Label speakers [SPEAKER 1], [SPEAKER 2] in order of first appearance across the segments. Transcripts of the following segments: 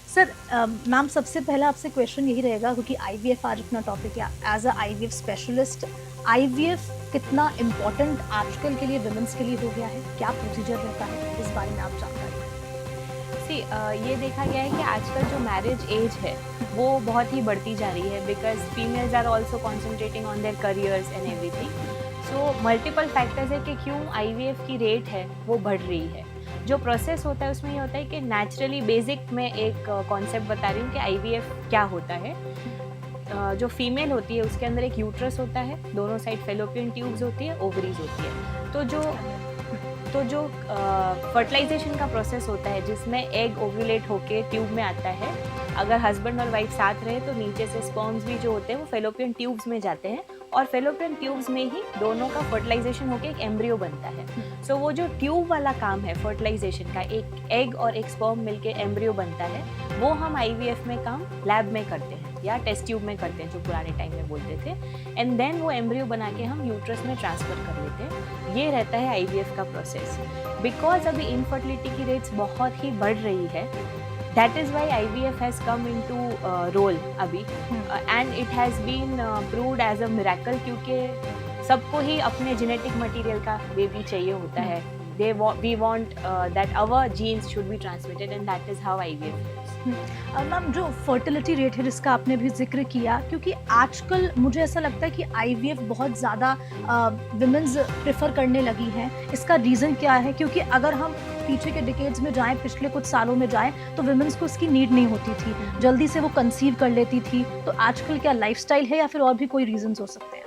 [SPEAKER 1] Sir ma'am, सबसे पहला आपसे क्वेश्चन यही रहेगा क्योंकि आईवीएफ आज अपना टॉपिक है। As a IVF specialist, IVF कितना इम्पोर्टेंट आजकल के लिए वुमेन्स के लिए हो गया है? क्या प्रोसीजर रहता है, इस बारे में आप जानकारी दें।
[SPEAKER 2] ये देखा गया है कि आजकल जो मैरिज एज है वो बहुत ही बढ़ती जा रही है, because females are also concentrating on their careers and everything. So multiple factors है कि क्यों आईवीएफ की रेट है वो बढ़ रही है। जो प्रोसेस होता है उसमें ये होता है कि नेचुरली बेसिक में एक कॉन्सेप्ट बता रही हूँ कि आईवीएफ क्या होता है। जो फीमेल होती है उसके अंदर एक यूट्रस होता है, दोनों साइड फेलोपियन ट्यूब्स होती है, ओवरीज होती है। तो जो फर्टिलाइजेशन का प्रोसेस होता है जिसमें एग ओव्यूलेट होके ट्यूब में आता है, अगर हस्बैंड और वाइफ साथ रहे तो नीचे से स्पर्म्स भी जो होते हैं वो फेलोपियन ट्यूब्स में जाते हैं और फेलोपियन ट्यूब्स में ही दोनों का फर्टिलाइजेशन होके एक एम्ब्रियो बनता है। सो वो जो ट्यूब वाला काम है फर्टिलाइजेशन का, एक एग और एक स्पर्म मिलके एम्ब्रियो बनता है, वो हम आईवीएफ में काम लैब में करते हैं या टेस्ट ट्यूब में करते हैं जो पुराने टाइम में बोलते थे, एंड देन वो एम्ब्रियो बना के हम यूट्रस में ट्रांसफर कर लेते हैं। ये रहता है आईवीएफ का प्रोसेस। बिकॉज अभी इनफर्टिलिटी की रेट्स बहुत ही बढ़ रही है, that is why IVF has come into role अभी, and it has been proved as a miracle, क्योंकि सबको ही अपने जेनेटिक मटेरियल का बेबी चाहिए होता है। we want that our genes should be transmitted, and that is how IVF is.
[SPEAKER 1] Ma'am, जो fertility rate है जिसका आपने भी जिक्र किया, क्योंकि आजकल मुझे ऐसा लगता है कि आईवीएफ बहुत ज़्यादा विमेंस प्रेफर करने लगी हैं। इसका रीज़न क्या है? क्योंकि अगर हम पीछे के डिकेड्स में जाएं, पिछले कुछ सालों में जाएं, तो विमेंस को इसकी नीड नहीं होती थी, जल्दी से वो कंसीव कर लेती थी। तो आजकल क्या लाइफस्टाइल है या फिर और भी कोई रीजंस हो सकते हैं?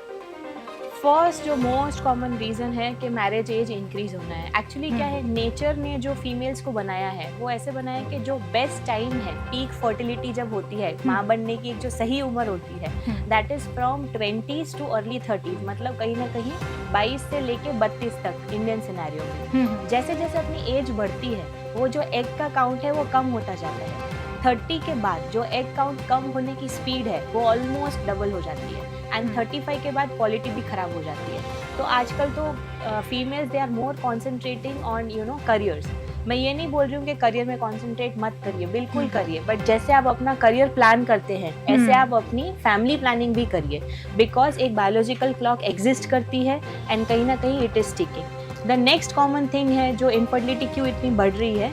[SPEAKER 2] फर्स्ट जो मोस्ट कॉमन रीज़न है कि मैरिज एज इंक्रीज होना है। एक्चुअली क्या है, नेचर ने जो फीमेल्स को बनाया है वो ऐसे बनाया है कि जो बेस्ट टाइम है, पीक फर्टिलिटी जब होती है, माँ बनने की एक जो सही उम्र होती है, that is from 20s too early 30s, मतलब कहीं ना कहीं 22 से लेके 32 तक इंडियन सिनेरियो में। जैसे जैसे अपनी एज बढ़ती है वो जो एग का काउंट है वो कम होता जाता है। 30 के बाद जो एग काउंट कम होने की स्पीड है वो ऑलमोस्ट डबल हो जाती है, एंड 35 के बाद क्वालिटी भी खराब हो जाती है। तो आजकल तो females they are more concentrating on careers. मैं ये नहीं बोल रही हूँ कि करियर में कॉन्सेंट्रेट मत करिए, बिल्कुल करिए, बट जैसे आप अपना करियर प्लान करते हैं ऐसे आप अपनी फैमिली प्लानिंग भी करिए, बिकॉज एक बायोलॉजिकल क्लॉक एग्जिस्ट करती है एंड कहीं ना कहीं it is ticking. The next common thing है जो इनफर्टिलिटी क्यों इतनी बढ़ रही है,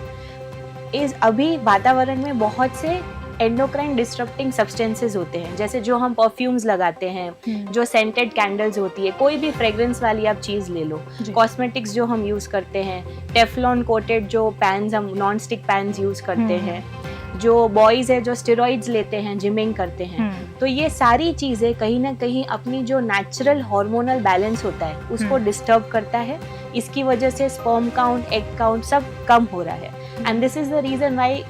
[SPEAKER 2] इज अभी वातावरण में बहुत से एंडोक्राइन डिस्टरप्टिंग सब्सटेंसेस होते हैं, जैसे जो हम परफ्यूम्स लगाते हैं, जो सेंटेड कैंडल्स होती है, कोई भी फ्रेग्रेंस वाली आप चीज़ ले लो, कॉस्मेटिक्स जो हम यूज़ करते हैं, टेफ्लॉन कोटेड जो पैन्स हम नॉन स्टिक पैन्स यूज़ करते हैं, जो बॉयज़ है जो स्टेरॉइड्स लेते हैं, जिमिंग करते हैं, तो ये सारी चीज़ें कहीं ना कहीं अपनी जो नेचुरल हार्मोनल बैलेंस होता है उसको डिस्टर्ब करता है। इसकी वजह से स्पर्म काउंट, एग काउंट सब कम हो रहा है, and this is the reason why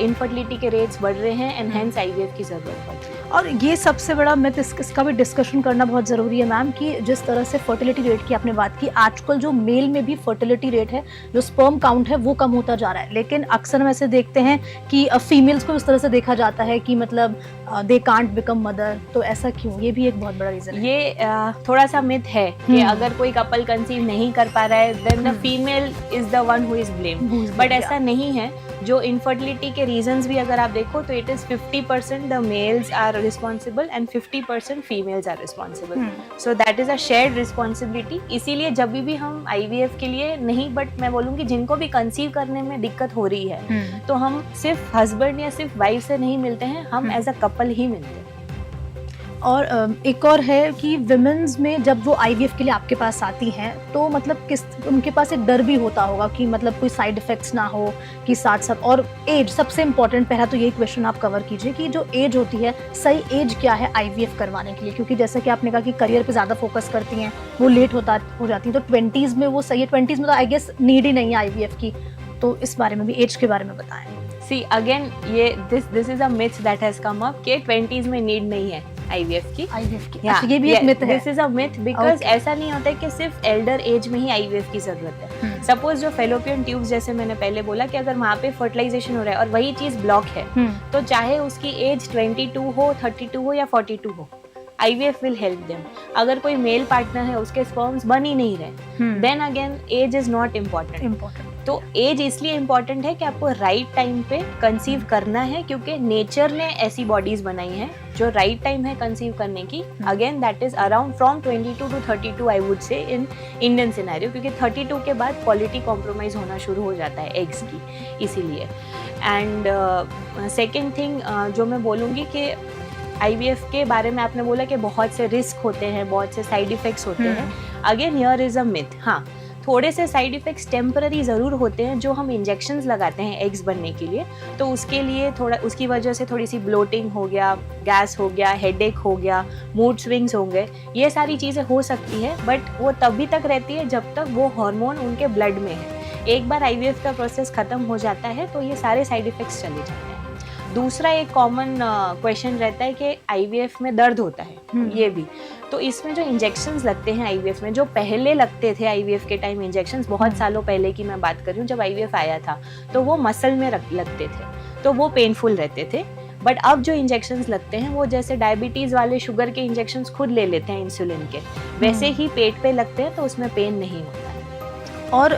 [SPEAKER 2] infertility के रेट्स बढ़ रहे हैं एंड हेंस आईवीएफ की जरूरत पड़ रही है।
[SPEAKER 1] और ये सबसे बड़ा मिथ, इसका भी डिस्कशन करना बहुत ज़रूरी है मैम, कि जिस तरह से फर्टिलिटी रेट की आपने बात की, आजकल जो मेल में भी फर्टिलिटी रेट है, जो स्पर्म काउंट है वो कम होता जा रहा है, लेकिन अक्सर हम ऐसे देखते हैं कि फीमेल्स को इस तरह से देखा जाता है कि मतलब दे कांट बिकम मदर। तो ऐसा क्यों? ये भी एक बहुत बड़ा रीज़न है।
[SPEAKER 2] ये थोड़ा सा मिथ है कि अगर कोई कपल कंसीव नहीं कर पा रहा है then the female is the one who is blame, but ऐसा नहीं है। जो इनफर्टिलिटी के रीजंस भी अगर आप देखो तो it is 50% the males are responsible and 50% females are responsible, so that is a shared responsibility. इसीलिए जब भी हम आईवीएफ के लिए नहीं, बट मैं बोलूँगी जिनको भी कंसीव करने में दिक्कत हो रही है तो हम सिर्फ हस्बैंड या सिर्फ वाइफ से नहीं मिलते हैं, हम एज अ कपल ही मिलते हैं।
[SPEAKER 1] और एक और है कि विमेंस में जब वो आईवीएफ के लिए आपके पास आती हैं तो मतलब उनके पास एक डर भी होता होगा कि मतलब कोई साइड इफ़ेक्ट्स ना हो, कि साथ साथ और एज सबसे इम्पॉर्टेंट, पहला तो यही क्वेश्चन आप कवर कीजिए कि जो एज होती है, सही एज क्या है आईवीएफ करवाने के लिए? क्योंकि जैसा कि आपने कहा कि करियर पे ज़्यादा फोकस करती हैं, वो लेट हो जाती हैं, तो 20s में वो सही है? 20s में तो आई गेस नीड ही नहीं है आईवीएफ की, तो इस बारे में भी, एज के बारे में बताएं।
[SPEAKER 2] सी अगेन ये this is a myth that has come up कि 20s में नीड नहीं है आईवीएफ की।
[SPEAKER 1] अच्छा, ये भी एक मिथ है।
[SPEAKER 2] This is a myth because ऐसा नहीं होता है कि सिर्फ एल्डर एज में ही आईवीएफ की जरूरत है। सपोज जो फेलोपियन ट्यूब्स, जैसे मैंने पहले बोला कि अगर वहाँ पे फर्टिलाइजेशन हो रहा है और वही चीज ब्लॉक है, तो चाहे उसकी एज 22 हो, 32 हो या 42 हो, IVF will help them. अगर कोई मेल पार्टनर है उसके स्पर्म्स बन ही नहीं रहे, then again age is not important. तो एज इसलिए इम्पॉर्टेंट है कि आपको राइट टाइम पे कंसीव करना है, क्योंकि नेचर ने ऐसी बॉडीज बनाई हैं जो राइट टाइम है कंसीव करने की। Again that is around from 22 to 32 I would say in Indian scenario, क्योंकि 32 के बाद क्वालिटी कॉम्प्रोमाइज होना शुरू हो जाता है एग्स की, इसीलिए। एंड सेकेंड थिंग जो मैं बोलूँगी कि IVF के बारे में आपने बोला कि बहुत से रिस्क होते हैं, बहुत से साइड इफेक्ट्स होते हैं। Again here is a myth. हाँ, थोड़े से साइड इफेक्ट्स टेम्पररी ज़रूर होते हैं जो हम इंजेक्शंस लगाते हैं एग्स बनने के लिए, तो उसके लिए थोड़ा, उसकी वजह से थोड़ी सी ब्लोटिंग हो गया, गैस हो गया, हेडेक हो गया, मूड स्विंग्स होंगे, ये सारी चीज़ें हो सकती है, बट वो तभी तक रहती है जब तक वो हार्मोन उनके ब्लड में है। एक बार IVF का प्रोसेस ख़त्म हो जाता है तो ये सारे साइड इफेक्ट्स चले जाते हैं। दूसरा एक कॉमन क्वेश्चन रहता है कि IVF में दर्द होता है, ये भी। तो इसमें जो इंजेक्शंस लगते हैं IVF में, जो पहले लगते थे IVF के टाइम इंजेक्शंस, बहुत सालों पहले की मैं बात कर रही हूँ, जब IVF आया था तो वो मसल में लगते थे, तो वो पेनफुल रहते थे। बट अब जो इंजेक्शंस लगते हैं वो जैसे डायबिटीज़ वाले शुगर के इंजेक्शंस खुद ले लेते हैं इंसुलिन के, वैसे ही पेट पे लगते हैं, तो उसमें पेन नहीं होता है।
[SPEAKER 1] और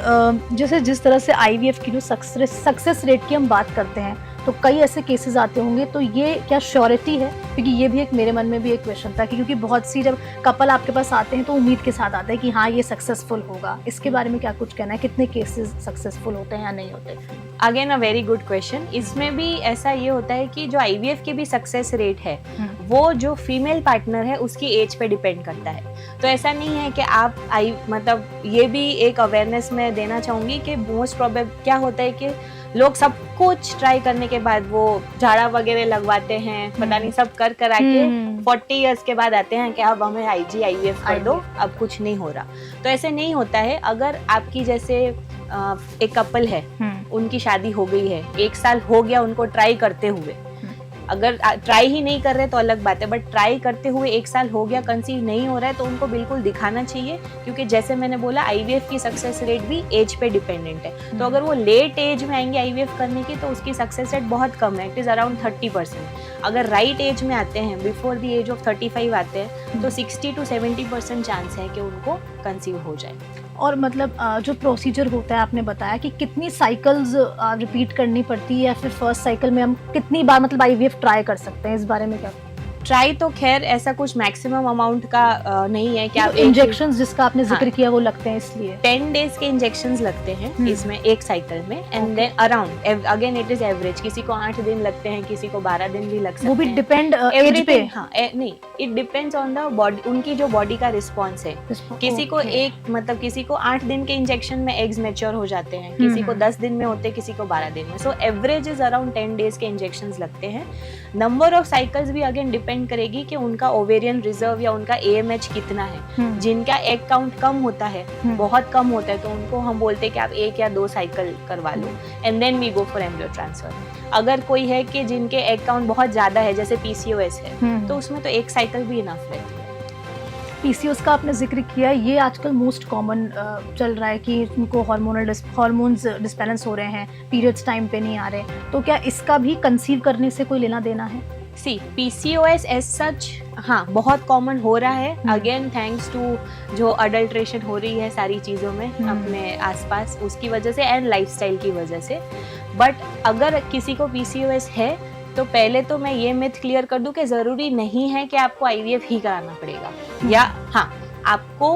[SPEAKER 1] जैसे जिस तरह से IVF की जो सक्सेस रेट की हम बात करते हैं, तो कई ऐसे केसेस आते होंगे, तो ये क्या श्योरिटी है? क्योंकि ये भी एक मेरे मन में भी एक क्वेश्चन था कि क्योंकि बहुत सी जब कपल आपके पास आते हैं तो उम्मीद के साथ आते हैं कि हाँ ये सक्सेसफुल होगा, इसके बारे में क्या कुछ कहना है, कितने केसेस सक्सेसफुल होते हैं या नहीं होते?
[SPEAKER 2] Again a very good question. इसमें भी ऐसा ये होता है कि जो IVF की भी सक्सेस रेट है वो जो फीमेल पार्टनर है उसकी एज पे डिपेंड करता है। तो ऐसा नहीं है कि आप मतलब ये भी एक अवेयरनेस में देना चाहूँगी कि मोस्ट प्रोबेबल क्या होता है कि लोग सब कुछ ट्राई करने के बाद वो झाड़ा वगैरह लगवाते हैं, पता नहीं सब कर आके 40 इयर्स के बाद आते हैं कि अब हमें IVF कर दो, अब कुछ नहीं हो रहा। तो ऐसे नहीं होता है। अगर आपकी जैसे एक कपल है, उनकी शादी हो गई है, 1 साल हो गया उनको ट्राई करते हुए, अगर ट्राई ही नहीं कर रहे तो अलग बात है, बट ट्राई करते हुए 1 साल हो गया, कंसीव नहीं हो रहा है, तो उनको बिल्कुल दिखाना चाहिए, क्योंकि जैसे मैंने बोला IVF की सक्सेस रेट भी एज पे डिपेंडेंट है। तो अगर वो लेट एज में आएंगे IVF करने की तो उसकी सक्सेस रेट बहुत कम है, इट इज़ अराउंड 30%। अगर राइट एज में आते हैं, बिफोर द एज ऑफ 35 आते हैं, तो 60 to 70% चांस है कि उनको कंसीव हो जाए।
[SPEAKER 1] और मतलब जो प्रोसीजर होता है, आपने बताया कि कितनी साइकिल्स रिपीट करनी पड़ती है, या फिर फर्स्ट साइकिल में हम कितनी बार मतलब IVF ट्राई कर सकते हैं, इस बारे में क्या?
[SPEAKER 2] ट्राई तो खैर ऐसा कुछ मैक्सिमम अमाउंट का नहीं है कि आप
[SPEAKER 1] इंजेक्शंस जिसका आपने जिक्र किया वो लगते हैं, इसलिए
[SPEAKER 2] 10 डेज के इंजेक्शंस लगते हैं इसमें एक साइकिल में, and then around again it is average, किसी को 8 दिन लगते हैं, किसी को 12 दिन भी लग सकते हैं,
[SPEAKER 1] वो भी डिपेंड एज पे।
[SPEAKER 2] हाँ नहीं, it depends on the body, उनकी जो बॉडी का रिस्पॉन्स है। किसी को किसी को 8 दिन के इंजेक्शन में एग्स मैच्योर हो जाते हैं, किसी को 10 दिन में होते हैं, किसी को 12 दिन में। So average is around 10 days के इंजेक्शंस लगते हैं। नंबर ऑफ साइकिल्स भी अगेन डिपेंड करेगी कि उनका ओवेरियन रिजर्व या उनका AMH कितना है। जिनका एग काउंट कम होता है, बहुत कम होता है, तो उनको हम बोलते हैं कि आप 1 या 2 साइकिल करवा लो, and then we go for embryo transfer. अगर कोई है कि जिनके एग काउंट बहुत ज्यादा है, जैसे PCOS है, तो उसमें तो 1 साइकिल भी इनफ रहती है।
[SPEAKER 1] PCOS का आपने जिक्र किया, ये आजकल मोस्ट कॉमन चल रहा है कि उनको हार्मोन्स डिस्बैलेंस हो रहे हैं, पीरियड्स टाइम पे नहीं आ रहे, तो क्या इसका भी कंसीव करने से कोई लेना देना है?
[SPEAKER 2] PCOS एज सच हाँ बहुत कॉमन हो रहा है, अगेन थैंक्स टू जो अडल्ट्रेशन हो रही है सारी चीज़ों में अपने आसपास, उसकी वजह से एंड लाइफस्टाइल की वजह से। बट अगर किसी को PCOS है तो पहले तो मैं ये मिथ क्लियर कर दूं कि ज़रूरी नहीं है कि आपको IVF ही कराना पड़ेगा, या हाँ आपको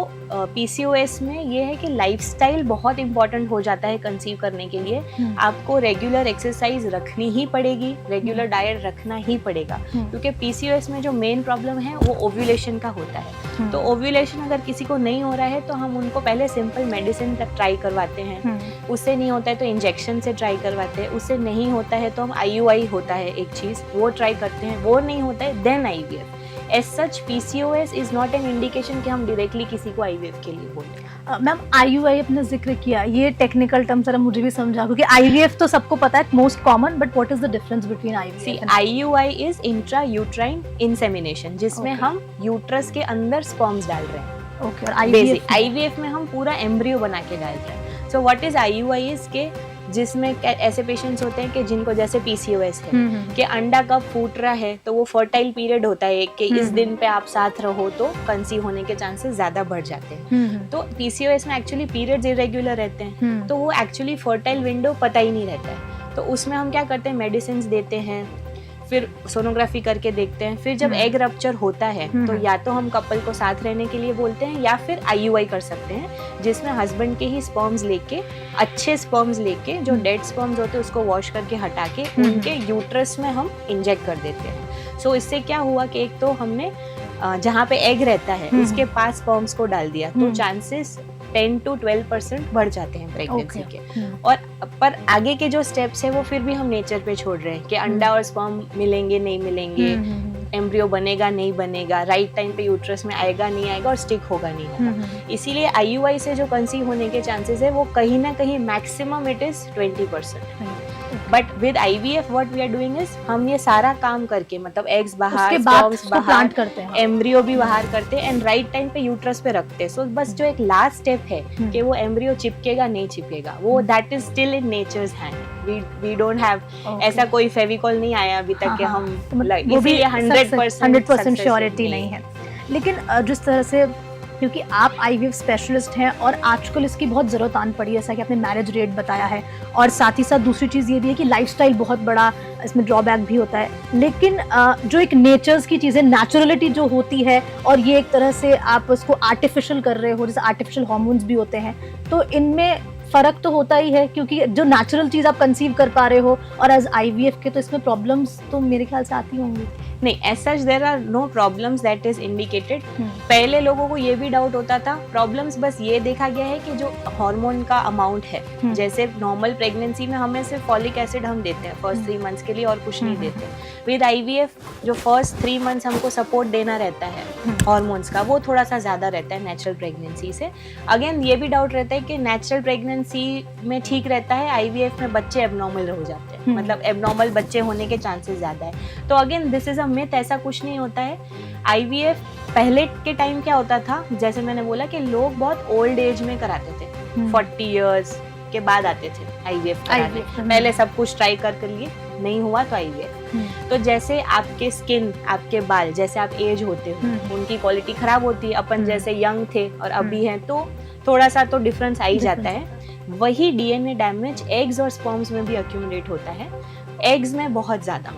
[SPEAKER 2] PCOS में ये है कि लाइफस्टाइल बहुत इंपॉर्टेंट हो जाता है कंसीव करने के लिए। आपको रेगुलर एक्सरसाइज रखनी ही पड़ेगी, रेगुलर डाइट रखना ही पड़ेगा, क्योंकि PCOS में जो मेन प्रॉब्लम है वो ओव्यूलेशन का होता है। तो ओव्यूलेशन अगर किसी को नहीं हो रहा है तो हम उनको पहले सिंपल मेडिसिन तक ट्राई करवाते हैं, उससे नहीं होता है तो इंजेक्शन से ट्राई करवाते हैं, उससे नहीं होता है तो हम IUI होता है एक चीज़, वो ट्राई करते हैं, वो नहीं होता है then IVF। As such PCOS is not an indication कि हम डायरेक्टली किसी को IVF के लिए बोलते हैं।
[SPEAKER 1] मैम IUI अपने जिक्र किया, ये टेक्निकल टर्म जरा मुझे भी समझा, क्योंकि IVF तो सबको पता है most common, but what is the difference between IVF?
[SPEAKER 2] IUI is intra uterine insemination, जिसमें हम यूट्रस के अंदर स्पर्म्स डाल रहे हैं।
[SPEAKER 1] और
[SPEAKER 2] IVF में हम पूरा एम्ब्रियो बना के डाल रहे हैं। So what is IUI is के जिसमें ऐसे पेशेंट्स होते हैं कि जिनको जैसे PCOS है कि अंडा कब फूट रहा है, तो वो फर्टाइल पीरियड होता है कि इस दिन पे आप साथ रहो तो कंसीव होने के चांसेस ज्यादा बढ़ जाते हैं। तो PCOS में एक्चुअली पीरियड्स इरेगुलर रहते हैं, तो वो एक्चुअली फर्टाइल विंडो पता ही नहीं रहता है। तो उसमें हम क्या करते हैं, मेडिसिन देते हैं, फिर सोनोग्राफी करके देखते हैं। फिर जब एग रप्चर होता है तो या तो हम कपल को साथ रहने के लिए बोलते हैं या फिर IUI कर सकते हैं, जिसमें हस्बैंड के ही स्पर्म्स लेके, अच्छे स्पर्म्स लेके, जो डेड स्पर्म्स होते हैं उसको वॉश करके हटा के उनके यूट्रस में हम इंजेक्ट कर देते हैं। सो इससे क्या हुआ कि एक तो हमने जहाँ पे एग रहता है उसके पास स्पर्म्स को डाल दिया, तो चांसेस 10 to 12% बढ़ जाते हैं प्रेगनेंसी के। और पर आगे के जो स्टेप्स है वो फिर भी हम नेचर पे छोड़ रहे हैं कि अंडा और स्पर्म मिलेंगे नहीं मिलेंगे, एम्ब्रियो बनेगा नहीं बनेगा, राइट टाइम पे यूट्रस में आएगा नहीं आएगा और स्टिक होगा नहीं होगा। इसीलिए IUI से जो कंसीव होने के चांसेस है वो कहीं ना कहीं maximum it is 20%। But with IVF what we are doing is हम ये सारा काम करके, मतलब एग्स बाहर, स्पर्म्स बाहर,
[SPEAKER 1] करते हैं,
[SPEAKER 2] एम्ब्रियो भी बाहर करते हैं एंड राइट टाइम पे यूट्रस पे रखते हैं। सो बस जो एक लास्ट स्टेप है कि वो एम्ब्रियो चिपकेगा नहीं चिपकेगा, वो that is still in nature's hand. We don't have ऐसा कोई फेविकॉल नहीं आया अभी तक कि हम इसीलिए
[SPEAKER 1] 100% श्योरिटी नहीं है। लेकिन जिस तरह से, क्योंकि आप IVF स्पेशलिस्ट हैं और आजकल इसकी बहुत ज़रूरत आन पड़ी है, जैसा कि आपने मैरिज रेट बताया है, और साथ ही साथ दूसरी चीज़ ये भी है कि लाइफस्टाइल बहुत बड़ा इसमें ड्रॉबैक भी होता है। लेकिन जो एक नेचर्स की चीज़ें, नेचुरलिटी जो होती है, और ये एक तरह से आप उसको आर्टिफिशियल कर रहे हो, जैसे आर्टिफिशियल हार्मोन्स भी होते हैं, तो इनमें फ़र्क तो होता ही है, क्योंकि जो नेचुरल चीज़ आप कंसीव कर पा रहे हो और एज IVF के, तो इसमें प्रॉब्लम्स तो मेरे ख्याल से आती होंगी।
[SPEAKER 2] नहीं, as such there are no problems that is indicated. पहले लोगों को ये भी डाउट होता था, प्रॉब्लम्स बस ये देखा गया है कि जो हार्मोन का अमाउंट है, जैसे नॉर्मल प्रेगनेंसी में हमें सिर्फ फॉलिक एसिड हम देते हैं फर्स्ट 3 मंथ्स के लिए और कुछ नहीं देते। विद IVF जो फर्स्ट 3 मंथ्स हमको सपोर्ट देना रहता है हार्मोन्स का, वो थोड़ा सा ज्यादा रहता है नेचुरल प्रेगनेंसी से। अगेन ये भी डाउट रहता है कि नेचुरल प्रेगनेंसी में ठीक रहता है, IVF में बच्चे एबनॉर्मल हो जाते हैं, मतलब एबनॉर्मल बच्चे होने के चांसेस ज्यादा है। तो again this is a myth, ऐसा कुछ नहीं होता है। IVF पहले के टाइम क्या होता था, जैसे मैंने बोला कि लोग बहुत ओल्ड एज में कराते थे, 40 इयर्स के बाद आते थे IVF कराने। पहले सब कुछ ट्राई कर लिए, नहीं हुआ तो IVF। तो जैसे आपके स्किन, आपके बाल, जैसे आप एज होते हो उनकी क्वालिटी खराब होती है। अपन जैसे यंग थे और अभी हैं तो थोड़ा सा तो डिफरेंस आ ही जाता है। वही DNA डैमेज एग्स और स्पर्म्स में भी अक्यूमुलेट होता है, एग्स में बहुत ज्यादा।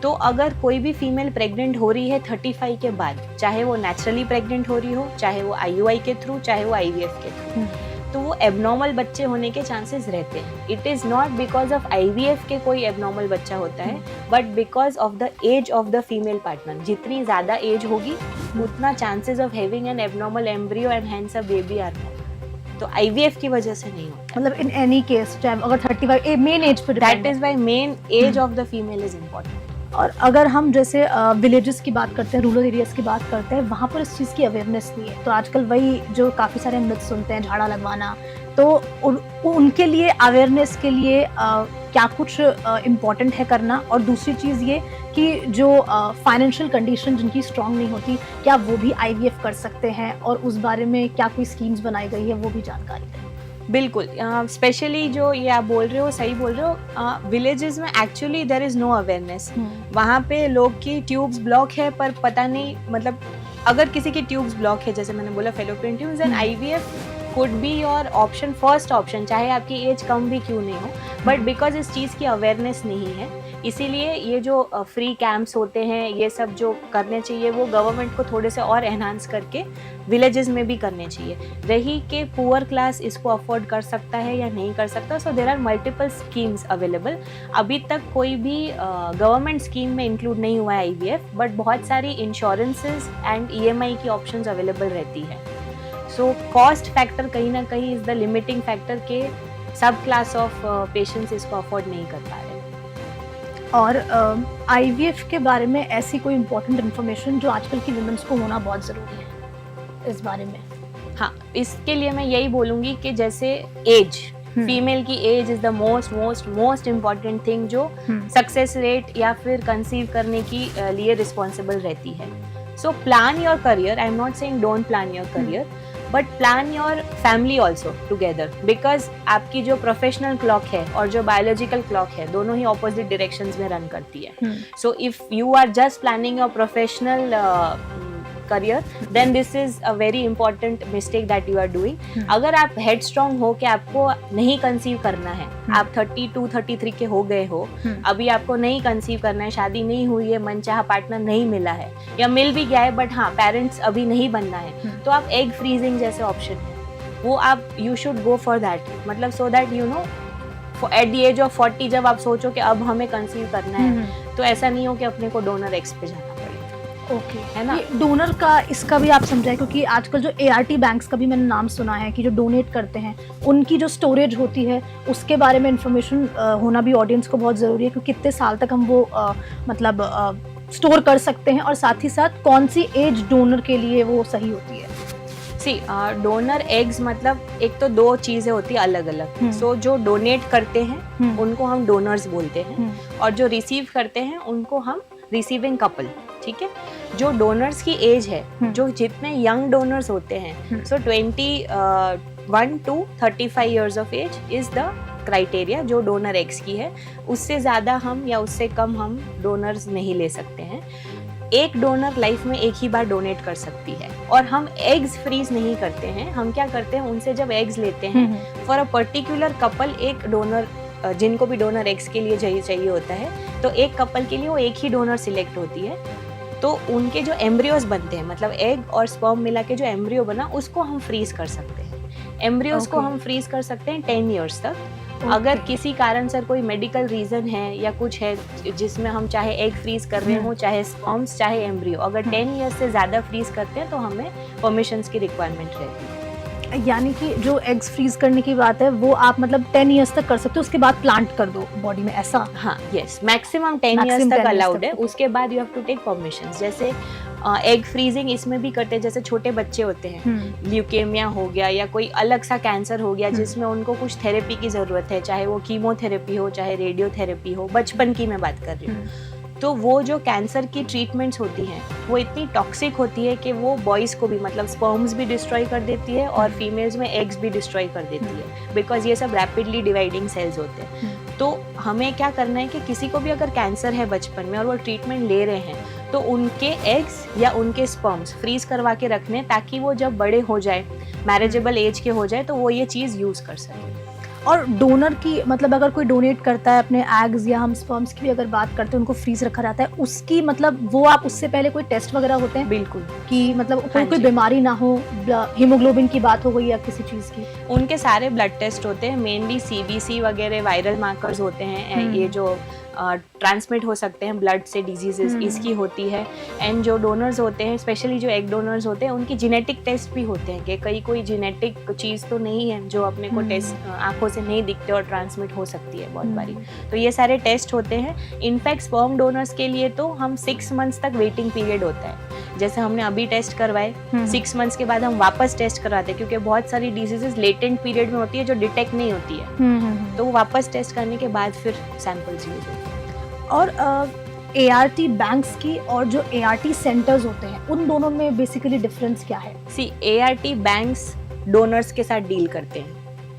[SPEAKER 2] तो अगर कोई भी फीमेल प्रेग्नेंट हो रही है 35 के बाद, चाहे वो नेचुरली प्रेग्नेंट हो रही हो, चाहे वो IUI के थ्रू, चाहे वो IVF के थ्रू, तो वो एबनॉर्मल बच्चे होने के चांसेस रहते हैं। It is not because of IVF के कोई एबनॉर्मल बच्चा होता है, but because of the age of the female partner. जितनी ज्यादा एज होगी उतना chances of having an abnormal embryo and hence a baby are more. तो IVF की वजह से नहीं होता,
[SPEAKER 1] मतलब इन एनी केस, चाहे अगर 35 मेन एज पे,
[SPEAKER 2] that is why mean age of the female is important.
[SPEAKER 1] और अगर हम जैसे विलेजेस की बात करते हैं, रूरल एरियाज की बात करते हैं, वहाँ पर इस चीज़ की अवेयरनेस नहीं है। तो आजकल वही जो काफ़ी सारे मिथ सुनते हैं, झाड़ा लगवाना, तो उनके लिए अवेयरनेस के लिए क्या कुछ इम्पॉर्टेंट है करना? और दूसरी चीज़ ये कि जो फाइनेंशियल कंडीशन जिनकी स्ट्रांग नहीं होती, क्या वो भी IVF कर सकते हैं? और उस बारे में क्या कोई स्कीम्स बनाई गई है, वो भी जानकारी दें।
[SPEAKER 2] बिल्कुल, स्पेशली जो ये आप बोल रहे हो, सही बोल रहे हो। विलेजेस में actually there is no awareness. वहाँ पे लोग की ट्यूब्स ब्लॉक है, पर पता नहीं, मतलब अगर किसी की ट्यूब्स ब्लॉक है, जैसे मैंने बोला fallopian tubes, then IVF could be your option, first option, चाहे आपकी एज कम भी क्यों नहीं हो। बट बिकॉज इस चीज़ की अवेयरनेस नहीं है, इसीलिए ये जो फ्री कैंप्स होते हैं, ये सब जो करने चाहिए, वो गवर्नमेंट को थोड़े से और एनहांस करके विलेजेस में भी करने चाहिए। रही कि पुअर क्लास इसको अफोर्ड कर सकता है या नहीं कर सकता, so there are multiple schemes available. अभी तक कोई भी गवर्नमेंट स्कीम में इंक्लूड नहीं हुआ है IVF, बट बहुत सारी इंश्योरेंसेज एंड EMI की ऑप्शंस अवेलेबल रहती है। सो कॉस्ट फैक्टर कहीं ना कहीं इज द लिमिटिंग फैक्टर के सब क्लास ऑफ पेशेंट्स इसको अफोर्ड नहीं कर पा रहे।
[SPEAKER 1] और IVF के बारे में ऐसी कोई इम्पोर्टेंट इन्फॉर्मेशन जो आजकल की वुमेन्स को होना बहुत ज़रूरी है इस बारे में?
[SPEAKER 2] हाँ, इसके लिए मैं यही बोलूँगी कि जैसे एज, फीमेल की age is the most important thing जो सक्सेस रेट या फिर कंसीव करने की लिए रिस्पॉन्सिबल रहती है। So plan your career, I am not saying don't plan your career, but plan your family also together, because आपकी जो प्रोफेशनल क्लॉक है और जो बायोलॉजिकल क्लॉक है दोनों ही ऑपोजिट डायरेक्शंस में रन करती है. So if you are just planning your professional career, then this is a very important mistake that you are doing. अगर आप हेड स्ट्रॉन्ग हो कि आपको नहीं कंसीव करना है, आप 32-33 के हो गए हो, अभी आपको नहीं कंसीव करना है, शादी नहीं हुई है, मनचाहा पार्टनर नहीं मिला है या मिल भी गया है बट हाँ पेरेंट्स अभी नहीं बनना है, तो आप एग फ्रीजिंग जैसे ऑप्शन है वो आप you should go for that. मतलब so that you know at the age of 40 जब आप सोचो कि अब हमें कंसीव करना है तो ऐसा नहीं हो कि अपने को डोनर एग्स पे जाना.
[SPEAKER 1] ओके है ना. डोनर का इसका भी आप समझाएं, क्योंकि आजकल जो ART बैंक्स का भी मैंने नाम सुना है कि जो डोनेट करते हैं उनकी जो स्टोरेज होती है उसके बारे में इंफॉर्मेशन होना भी ऑडियंस को बहुत ज़रूरी है, क्योंकि कितने साल तक हम वो मतलब स्टोर कर सकते हैं और साथ ही साथ कौन सी एज डोनर के लिए वो सही होती है.
[SPEAKER 2] सी डोनर एग्स मतलब एक तो दो चीज़ें होती है अलग अलग. सो जो डोनेट करते हैं उनको हम डोनर्स बोलते हैं और जो रिसीव करते हैं उनको हम रिसीविंग कपल. ठीक है. जो डोनर्स की एज है, जो जितने यंग डोनर्स होते हैं, so 21 to 35 years of age is the criteria जो डोनर एग्स की है. उससे ज़्यादा हम या उससे कम हम डोनर्स नहीं ले सकते हैं. एक डोनर लाइफ में एक ही बार डोनेट कर सकती है और हम एग्स फ्रीज नहीं करते हैं. हम क्या करते हैं, उनसे जब एग्स लेते हैं फॉर अ पर्टिकुलर कपल, एक डोनर जिनको भी डोनर एग्स के लिए चाहिए होता है, तो एक कपल के लिए वो एक ही डोनर सिलेक्ट होती है. तो उनके जो एम्ब्रियोज बनते हैं, मतलब एग और स्पर्म मिला के जो एम्ब्रियो बना उसको हम फ्रीज कर सकते हैं. एम्ब्रियोज को हम फ्रीज कर सकते हैं 10 years तक. अगर किसी कारण से कोई मेडिकल रीजन है या कुछ है जिसमें हम चाहे एग फ्रीज कर रहे हो, चाहे स्पर्म्स चाहे एम्ब्रियो, अगर 10 years से ज़्यादा फ्रीज करते हैं तो हमें परमिशंस की रिक्वायरमेंट रहती है.
[SPEAKER 1] यानी कि जो एग्स फ्रीज करने की बात है वो आप मतलब 10 years तक कर सकते हो, उसके बाद प्लांट कर दो बॉडी में, ऐसा?
[SPEAKER 2] हाँ, यस, मैक्सिमम 10 years तक अलाउड है. उसके बाद you have to take permissions. जैसे एग फ्रीजिंग इसमें भी करते हैं, जैसे छोटे बच्चे होते हैं, ल्यूकेमिया हो गया या कोई अलग सा कैंसर हो गया जिसमें उनको कुछ थेरेपी की ज़रूरत है, चाहे वो कीमोथेरेपी हो चाहे रेडियोथेरेपी हो, बचपन की मैं बात कर रही हूँ. तो वो जो कैंसर की ट्रीटमेंट्स होती हैं वो इतनी टॉक्सिक होती है कि वो बॉयज़ को भी, मतलब स्पर्म्स भी डिस्ट्रॉय कर देती है और फीमेल्स में एग्स भी डिस्ट्रॉय कर देती है, बिकॉज ये सब रैपिडली डिवाइडिंग सेल्स होते हैं. तो हमें क्या करना है कि किसी को भी अगर कैंसर है बचपन में और वो ट्रीटमेंट ले रहे हैं तो उनके एग्स या उनके स्पर्म्स फ्रीज करवा के रखने, ताकि वो जब बड़े हो जाए, मैरिजेबल एज के हो जाए, तो वो ये चीज़ यूज़ कर सकें.
[SPEAKER 1] और डोनर की मतलब अगर कोई डोनेट करता है अपने एग्स या हम स्पर्म्स की भी अगर बात करते हैं, उनको फ्रीज रखा जाता है, उसकी मतलब वो आप उससे पहले कोई टेस्ट वगैरह होते हैं?
[SPEAKER 2] बिल्कुल,
[SPEAKER 1] कि मतलब कोई बीमारी ना हो, हीमोग्लोबिन की बात हो गई या किसी चीज़ की?
[SPEAKER 2] उनके सारे ब्लड टेस्ट होते हैं, मेनली CBC वगैरह वायरल मार्कर्स होते हैं, ये जो ट्रांसमिट हो सकते हैं ब्लड से डिजीजेस, इसकी होती है. एंड जो डोनर्स होते हैं, स्पेशली जो एग डोनर्स होते हैं, उनकी जेनेटिक टेस्ट भी होते हैं कि कोई जेनेटिक चीज़ तो नहीं है जो अपने को टेस्ट आंखों से नहीं दिखते और ट्रांसमिट हो सकती है बहुत बारी. तो ये सारे टेस्ट होते हैं. इनफैक्ट स्पर्म डोनर्स के लिए तो हम 6 months तक वेटिंग पीरियड होता है. जैसे हमने अभी टेस्ट करवाए, 6 months के बाद हम वापस टेस्ट करवाते हैं, क्योंकि बहुत सारी डिजीजेस लेटेंट पीरियड में होती है जो डिटेक्ट नहीं होती है. तो वापस टेस्ट करने के बाद फिर सैंपल्स यूज होते हैं.
[SPEAKER 1] और ART बैंक्स की और जो ART सेंटर्स होते हैं उन दोनों में बेसिकली डिफरेंस क्या है?
[SPEAKER 2] सी, ART बैंक्स डोनर्स के साथ डील करते हैं.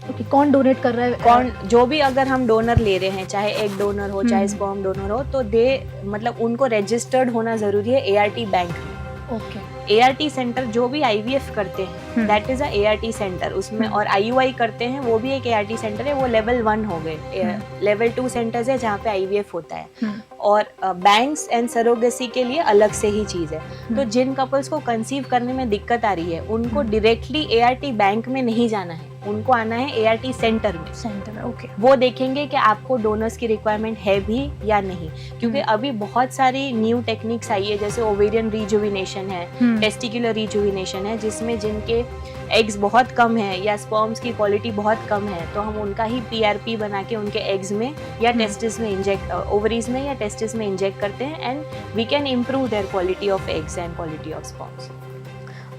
[SPEAKER 1] ओके, कौन डोनेट कर रहा है?
[SPEAKER 2] कौन, जो भी अगर हम डोनर ले रहे हैं, चाहे एग डोनर हो चाहे स्पर्म डोनर हो, तो मतलब उनको रजिस्टर्ड होना जरूरी है ART बैंक में.
[SPEAKER 1] ओके.
[SPEAKER 2] ART सेंटर जो भी IVF करते हैं that is a ART centre. उसमें और IUI करते हैं वो भी एक ART सेंटर है. वो लेवल 1 हो गए. लेवल 2 सेंटर्स है जहाँ पे IVF होता है. और बैंक्स एंड सरोगेसी के लिए अलग से ही चीज़ है. तो जिन कपल्स को कंसीव करने में दिक्कत आ रही है उनको डायरेक्टली ART बैंक में नहीं जाना है, उनको आना है ART सेंटर में.
[SPEAKER 1] ओके.
[SPEAKER 2] वो देखेंगे कि आपको डोनर्स की रिक्वायरमेंट है भी या नहीं, क्योंकि अभी बहुत सारी न्यू टेक्निक्स आई है, जैसे ओवेरियन रिजुविनेशन है, टेस्टिकुलर रिजुविनेशन है, जिसमें जिनके एग्स बहुत कम है या स्पर्म्स की क्वालिटी बहुत कम है, तो हम उनका ही PRP बना के उनके एग्स में या टेस्टिस में इंजेक्ट, ओवरीज में या टेस्टिस में इंजेक्ट करते हैं. And we can improve their quality of eggs and quality of sperms.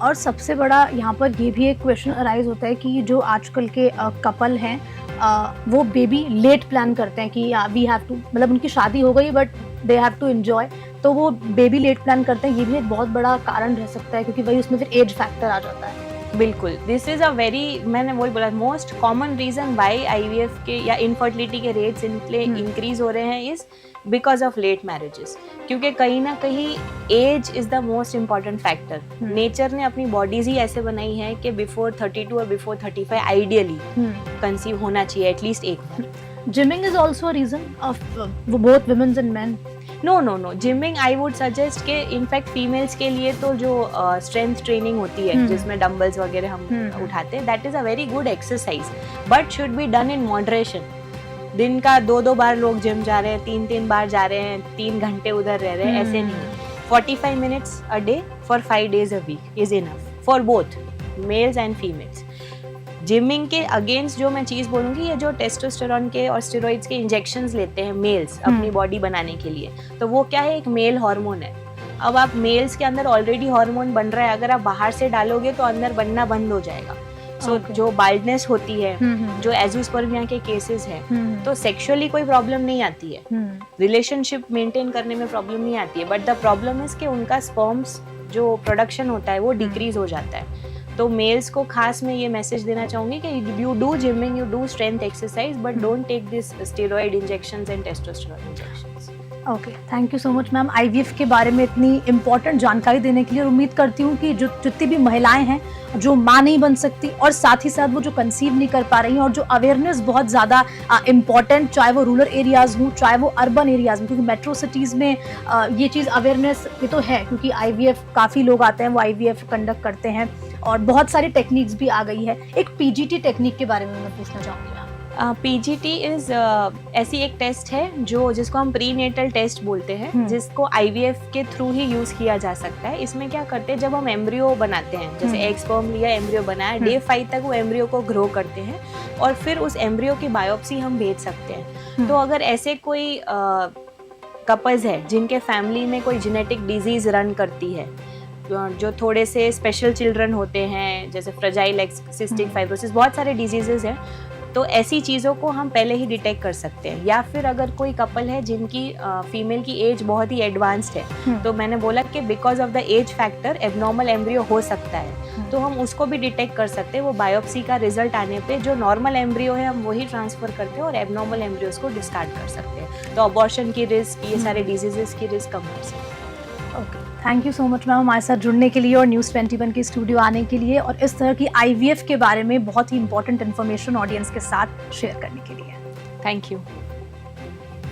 [SPEAKER 1] और सबसे बड़ा यहाँ पर ये भी एक क्वेश्चन अराइज होता है कि जो आजकल के कपल हैं वो बेबी लेट प्लान करते हैं कि वी हैव टू, मतलब उनकी शादी हो गई but they have to enjoy, तो वो बेबी लेट प्लान करते हैं. ये भी एक बहुत बड़ा कारण रह सकता है, क्योंकि वही उसमें फिर एज फैक्टर आ जाता है.
[SPEAKER 2] बिल्कुल, दिस इज़ अ वेरी, मैंने वही बोला, most common reason why IVF के या इनफर्टिलिटी के रेट्स इंक्रीज हो रहे हैं is because of late marriages. क्योंकि कहीं ना कहीं age is the most important factor. Nature ने अपनी बॉडीज ही ऐसे बनाई है कि बिफोर 32 और बिफोर 35 आइडियली कंसीव होना चाहिए एटलीस्ट एक बार।
[SPEAKER 1] Gymming is also a reason of both womens and men?
[SPEAKER 2] No, gymming I would suggest के इनफैक्ट फीमेल्स के लिए तो जो स्ट्रेंथ ट्रेनिंग होती है जिसमें डंबल्स वगैरह हम उठाते हैं, that is a very good exercise but should be done in moderation. दिन का 2-2 बार लोग जिम जा रहे हैं, 3-3 बार जा रहे हैं, 3 घंटे उधर रह रहे हैं, ऐसे नहीं। 45 minutes a day for 5 days a week is enough for both males and females। Gymming के अगेंस्ट जो मैं चीज़ बोलूँगी, ये जो टेस्टोस्टेरोन के और स्टेरॉइड्स के इंजेक्शंस लेते हैं मेल्स अपनी बॉडी बनाने के लिए, तो वो क्या है, एक मेल हार्मोन है। अब आप मेल्स के अंदर ऑलरेडी हार्मोन बन रहा है, अगर आप बाहर से डालोगे तो अंदर बनना बंद हो जाएगा। सो जो बाल्डनेस होती है, जो एजोस्पर्मिया के केसेस हैं, तो सेक्सुअली कोई प्रॉब्लम नहीं आती है, रिलेशनशिप मेंटेन करने में प्रॉब्लम नहीं आती है, बट द प्रॉब्लम इज कि उनका स्पर्म्स जो प्रोडक्शन होता है वो डिक्रीज हो जाता है। तो मेल्स को खास मैं ये मैसेज देना चाहूँगी कि you do gymming, you do strength exercise, but don't take this steroid injections and testosterone injections.
[SPEAKER 1] Okay, thank you so much ma'am IVF के बारे में इतनी इम्पोर्टेंट जानकारी देने के लिए। उम्मीद करती हूँ कि जो जितनी भी महिलाएं हैं जो माँ नहीं बन सकती और साथ ही साथ वो जो कंसीव नहीं कर पा रही हैं, और जो अवेयरनेस बहुत ज़्यादा इम्पॉर्टेंट, चाहे वो रूरल एरियाज़ हों चाहे वो अर्बन एरियाज़ में, क्योंकि मेट्रो सिटीज़ में ये चीज़ अवेयरनेस ये तो है, क्योंकि आईवीएफ काफ़ी लोग आते हैं, वो आईवीएफ कंडक्ट करते हैं और बहुत सारी टेक्निक्स भी आ गई है। एक पीजीटी टेक्निक के बारे में मैं पूछना चाहूँगी।
[SPEAKER 2] पीजीटी इज ऐसी एक टेस्ट है जिसको हम प्रीनेटल टेस्ट बोलते हैं, जिसको आईवीएफ के थ्रू ही यूज किया जा सकता है। इसमें क्या करते हैं, जब हम एम्ब्रियो बनाते हैं, जैसे एग स्पर्म लिया, एम्ब्रियो बनाया, डे 5 तक वो एम्ब्रियो को ग्रो करते हैं और फिर उस एम्ब्रियो की बायोप्सी हम भेज सकते हैं। तो अगर ऐसे कोई कपल्स है जिनके फैमिली में कोई जेनेटिक डिजीज रन करती है, जो थोड़े से स्पेशल चिल्ड्रन होते हैं, जैसे फ्रेजाइल एक्स, सिस्टिक फाइब्रोसिस, बहुत सारे डिजीजेस हैं, तो ऐसी चीज़ों को हम पहले ही डिटेक्ट कर सकते हैं। या फिर अगर कोई कपल है जिनकी फीमेल की एज बहुत ही एडवांस्ड है, तो मैंने बोला कि because of the age factor abnormal embryo हो सकता है, तो हम उसको भी डिटेक्ट कर सकते हैं। वो बायोप्सी का रिजल्ट आने पे जो नॉर्मल एम्ब्रियो है हम वही ट्रांसफर करते हैं और एबनॉर्मल एम्ब्रियोज को डिस्कार्ड कर सकते हैं। तो अबॉर्शन की रिस्क, ये सारे डिजीजेस की रिस्क कम कर सकते हैं।
[SPEAKER 1] Okay, thank you so much ma'am हमारे साथ जुड़ने के लिए और न्यूज़ 21 के स्टूडियो आने के लिए, और इस तरह की आईवीएफ के बारे में बहुत ही इंपॉर्टेंट इन्फॉर्मेशन ऑडियंस के साथ शेयर करने के लिए।
[SPEAKER 2] Thank you.